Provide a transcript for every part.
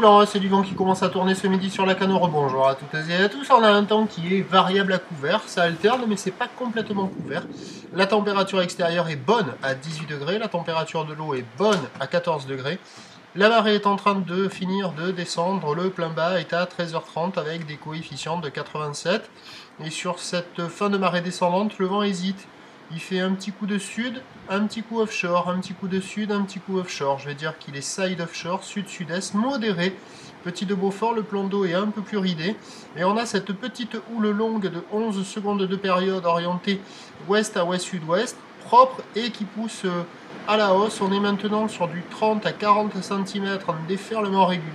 là, c'est du vent qui commence à tourner ce midi sur la Canaux. Bonjour à toutes et à tous. On a un temps qui est variable à couvert, ça alterne, mais c'est pas complètement couvert. La température extérieure est bonne à 18 degrés, la température de l'eau est bonne à 14 degrés. La marée est en train de finir de descendre, le plein bas est à 13h30 avec des coefficients de 87. Et sur cette fin de marée descendante, le vent hésite. Il fait un petit coup de sud, un petit coup offshore, un petit coup de sud, un petit coup offshore. Je vais dire qu'il est side offshore, sud-sud-est, modéré. Petit de Beaufort, le plan d'eau est un peu plus ridé. Et on a cette petite houle longue de 11 secondes de période orientée ouest à ouest-sud-ouest, propre et qui pousse à la hausse. On est maintenant sur du 30 à 40 cm en déferlement régulier.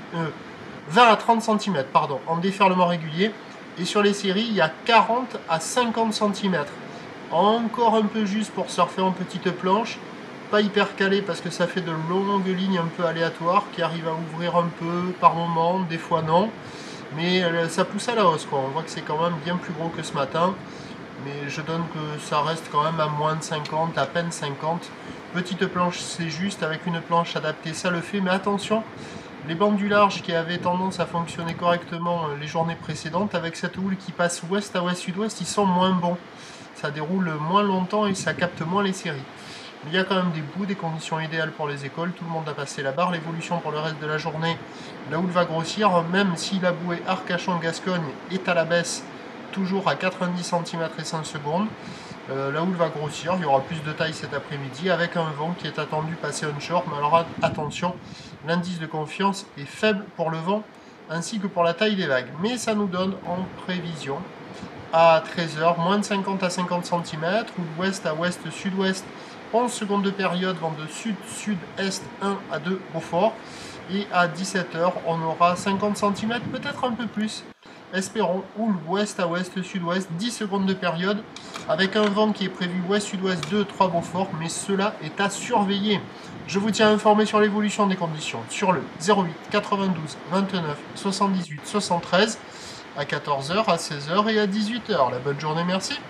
20 à 30 cm, pardon, en déferlement régulier. Et sur les séries, il y a 40 à 50 cm. Encore un peu juste pour surfer en petite planche, pas hyper calé parce que ça fait de longues lignes un peu aléatoires qui arrivent à ouvrir un peu par moment, des fois non, mais ça pousse à la hausse quoi. On voit que c'est quand même bien plus gros que ce matin, mais je donne que ça reste quand même à moins de 50, à peine 50. Petite planche c'est juste, avec une planche adaptée ça le fait, mais attention, les bandes du large qui avaient tendance à fonctionner correctement les journées précédentes, avec cette houle qui passe ouest à ouest-sud-ouest, ils sont moins bons. Ça déroule moins longtemps et ça capte moins les séries. Mais il y a quand même des bouts, des conditions idéales pour les écoles, tout le monde a passé la barre. L'évolution pour le reste de la journée, la houle va grossir, même si la bouée Arcachon-Gascogne est à la baisse, toujours à 90 cm et 5 secondes. La houle va grossir, il y aura plus de taille cet après-midi, avec un vent qui est attendu passer onshore. Mais alors attention, l'indice de confiance est faible pour le vent, ainsi que pour la taille des vagues. Mais ça nous donne en prévision à 13h, moins de 50 à 50 cm, ou d'ouest à ouest-sud-ouest, 11 secondes de période, vent de sud-sud-est 1 à 2 au fort, et à 17h, on aura 50 cm, peut-être un peu plus, espérons, ou ouest à ouest-sud-ouest, 10 secondes de période, avec un vent qui est prévu ouest-sud-ouest 2, 3 Beaufort, mais cela est à surveiller. Je vous tiens informé sur l'évolution des conditions sur le 08 92 29 78 73, à 14h, à 16h et à 18h. La bonne journée, merci.